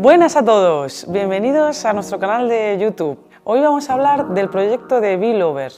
Buenas a todos, bienvenidos a nuestro canal de YouTube. Hoy vamos a hablar del proyecto de Be-Lover.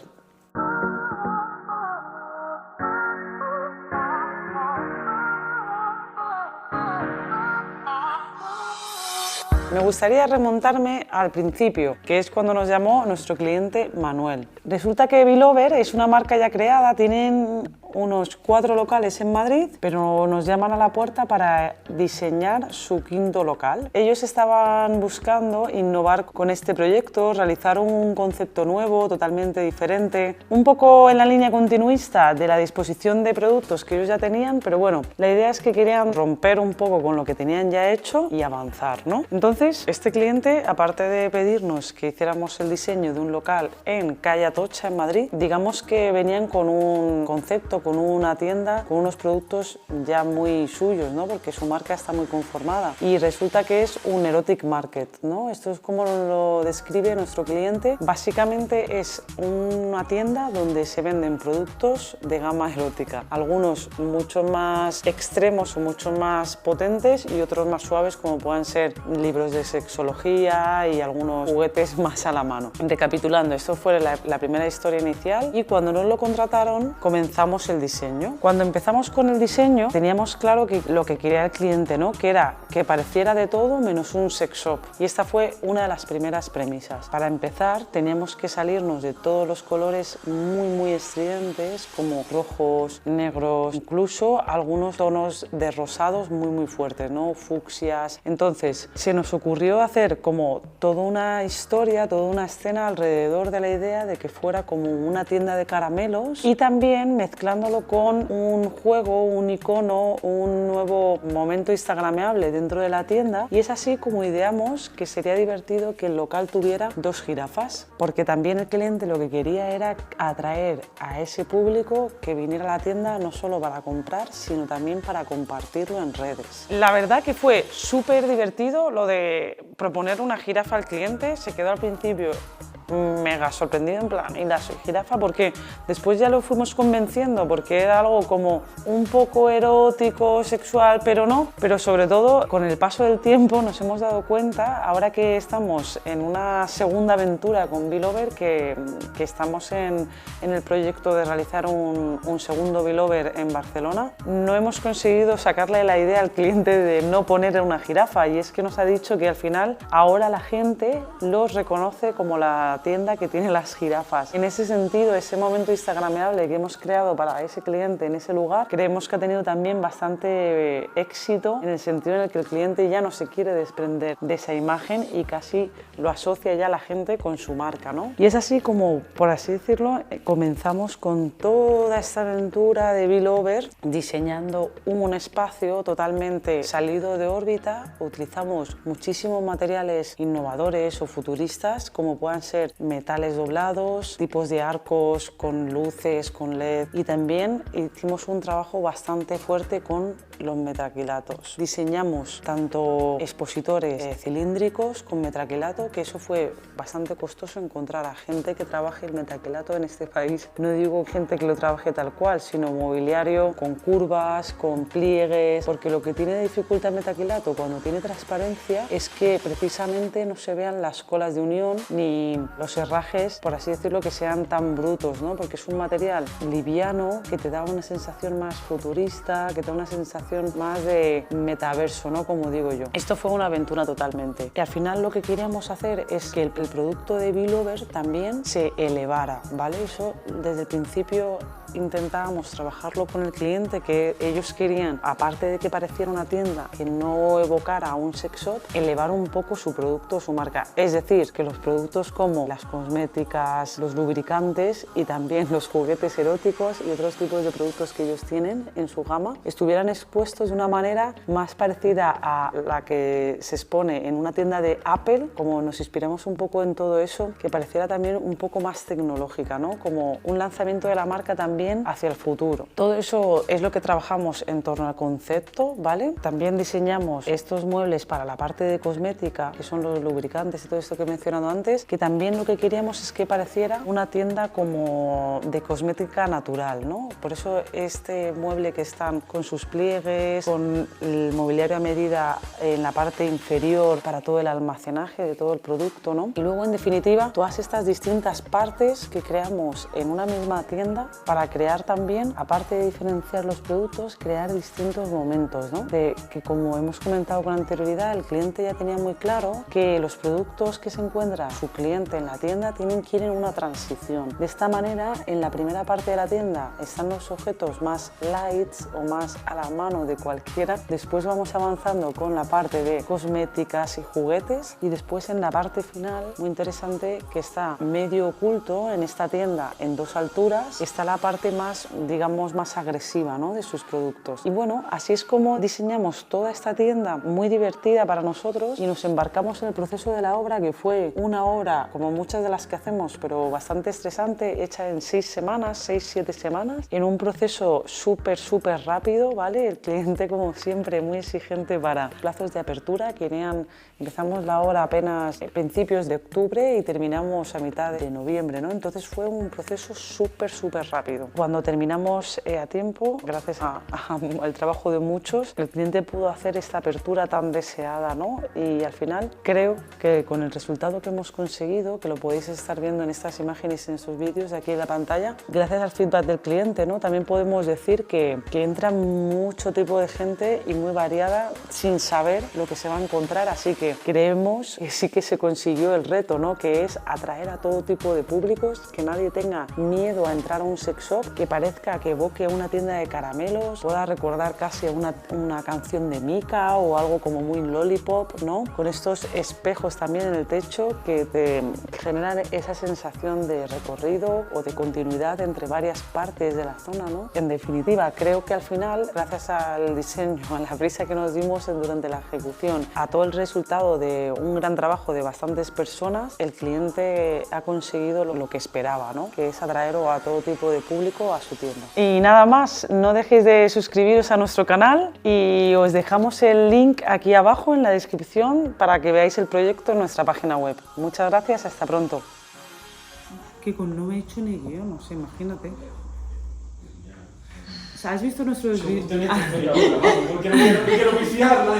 Me gustaría remontarme al principio, que es cuando nos llamó nuestro cliente Manuel. Resulta que Be-Lover es una marca ya creada, tienen unos 4 locales en Madrid, pero nos llaman a la puerta para diseñar su 5.º local. Ellos estaban buscando innovar con este proyecto, realizar un concepto nuevo, totalmente diferente, un poco en la línea continuista de la disposición de productos que ellos ya tenían, pero bueno, la idea es que querían romper un poco con lo que tenían ya hecho y avanzar, ¿no? Entonces, este cliente, aparte de pedirnos que hiciéramos el diseño de un local en Calle Atocha, en Madrid, digamos que venían con un concepto, con una tienda, con unos productos ya muy suyos, ¿no? Porque su marca está muy conformada y resulta que es un erotic market, ¿no? Esto es como lo describe nuestro cliente. Básicamente es una tienda donde se venden productos de gama erótica, algunos mucho más extremos o mucho más potentes y otros más suaves, como puedan ser libros de sexología y algunos juguetes más a la mano. Recapitulando, esto fue la primera historia inicial y cuando nos lo contrataron comenzamos el diseño. Cuando empezamos con el diseño teníamos claro que lo que quería el cliente, ¿no? Que era que pareciera de todo menos un sex shop, y esta fue una de las primeras premisas. Para empezar teníamos que salirnos de todos los colores muy estridentes como rojos, negros, incluso algunos tonos de rosados muy fuertes, ¿no? Fucsias. Entonces se nos ocurrió hacer como toda una historia, toda una escena alrededor de la idea de que fuera como una tienda de caramelos y también mezclándolo con un juego, un icono, un nuevo momento instagrameable dentro de la tienda, y es así como ideamos que sería divertido que el local tuviera 2 jirafas, porque también el cliente lo que quería era atraer a ese público que viniera a la tienda no solo para comprar, sino también para compartirlo en redes. La verdad que fue súper divertido lo de proponer una jirafa al cliente. Se quedó al principio mega sorprendido, en plan, ¿y la jirafa? Porque después ya lo fuimos convenciendo, porque era algo como un poco erótico, sexual, pero no. Pero sobre todo, con el paso del tiempo nos hemos dado cuenta, ahora que estamos en una segunda aventura con Be-Lover, que estamos en el proyecto de realizar un segundo Be-Lover en Barcelona, no hemos conseguido sacarle la idea al cliente de no poner una jirafa, y es que nos ha dicho que al final ahora la gente los reconoce como la tienda que tiene las jirafas. En ese sentido, ese momento instagrameable que hemos creado para ese cliente en ese lugar, creemos que ha tenido también bastante éxito, en el sentido en el que el cliente ya no se quiere desprender de esa imagen y casi lo asocia ya la gente con su marca, ¿no? Y es así como, por así decirlo, comenzamos con toda esta aventura de Be-Lover, diseñando un espacio totalmente salido de órbita. Utilizamos muchísimos materiales innovadores o futuristas, como puedan ser metales doblados, tipos de arcos con luces, con LED, y también hicimos un trabajo bastante fuerte con los metacrilatos. Diseñamos tanto expositores cilíndricos con metacrilato, que eso fue bastante costoso encontrar a gente que trabaje el metacrilato en este país. No digo gente que lo trabaje tal cual, sino mobiliario con curvas, con pliegues, porque lo que tiene de dificultad el metacrilato cuando tiene transparencia es que precisamente no se vean las colas de unión ni los herrajes, por así decirlo, que sean tan brutos, ¿no? Porque es un material liviano que te da una sensación más futurista, que te da una sensación más de metaverso, ¿no? Como digo yo. Esto fue una aventura totalmente. Y al final lo que queríamos hacer es que el producto de Be-Lover también se elevara, ¿vale? Eso desde el principio intentábamos trabajarlo con el cliente, que ellos querían, aparte de que pareciera una tienda que no evocara a un sex shop, elevar un poco su producto, su marca. Es decir, que los productos como las cosméticas, los lubricantes y también los juguetes eróticos y otros tipos de productos que ellos tienen en su gama estuvieran expuestos de una manera más parecida a la que se expone en una tienda de Apple, como nos inspiramos un poco en todo eso, que pareciera también un poco más tecnológica, ¿no? Como un lanzamiento de la marca también hacia el futuro. Todo eso es lo que trabajamos en torno al concepto, ¿vale? También diseñamos estos muebles para la parte de cosmética, que son los lubricantes y todo esto que he mencionado antes, que también lo que queríamos es que pareciera una tienda como de cosmética natural, ¿no? Por eso este mueble que están con sus pliegues pliegues, con el mobiliario a medida en la parte inferior para todo el almacenaje de todo el producto, ¿no? Y luego, en definitiva, todas estas distintas partes que creamos en una misma tienda para crear también, aparte de diferenciar los productos, crear distintos momentos, ¿no? De que, como hemos comentado con anterioridad, el cliente ya tenía muy claro que los productos que se encuentra su cliente en la tienda tienen que ir en una transición. De esta manera, en la primera parte de la tienda están los objetos más lights o más a la mano de cualquiera. Después vamos avanzando con la parte de cosméticas y juguetes, y después en la parte final, muy interesante, que está medio oculto en esta tienda en dos alturas, está la parte más, digamos, más agresiva, ¿no?, de sus productos. Y bueno, así es como diseñamos toda esta tienda, muy divertida para nosotros, y nos embarcamos en el proceso de la obra, que fue una obra como muchas de las que hacemos, pero bastante estresante, hecha en 6 semanas, 6-7 semanas, en un proceso súper rápido, ¿vale? El cliente, como siempre, muy exigente para plazos de apertura. Empezamos la obra apenas a principios de octubre y terminamos a mitad de noviembre, ¿no? Entonces fue un proceso súper rápido. Cuando terminamos a tiempo, gracias al trabajo de muchos, el cliente pudo hacer esta apertura tan deseada, ¿no? Y al final creo que con el resultado que hemos conseguido, que lo podéis estar viendo en estas imágenes, en estos vídeos de aquí en la pantalla, gracias al feedback del cliente, ¿no?, también podemos decir que entra mucho tipo de gente y muy variada sin saber lo que se va a encontrar. Así que creemos que sí que se consiguió el reto, ¿no?, que es atraer a todo tipo de públicos, que nadie tenga miedo a entrar a un sex shop, que parezca que evoque una tienda de caramelos, pueda recordar casi a una canción de Mika o algo como muy lollipop, ¿no?, con estos espejos también en el techo que te generan esa sensación de recorrido o de continuidad entre varias partes de la zona, ¿no? En definitiva, creo que al final, gracias al diseño, a la prisa que nos dimos durante la ejecución, a todo el resultado de un gran trabajo de bastantes personas, el cliente ha conseguido lo que esperaba, ¿no?, que es atraer a todo tipo de público a su tienda. Y nada más, no dejéis de suscribiros a nuestro canal y os dejamos el link aquí abajo en la descripción para que veáis el proyecto en nuestra página web. Muchas gracias, hasta pronto. Que no me he hecho ni guión, no sé, imagínate. O sea, ¿has visto nuestros vídeos? Porque no quiero viciarla.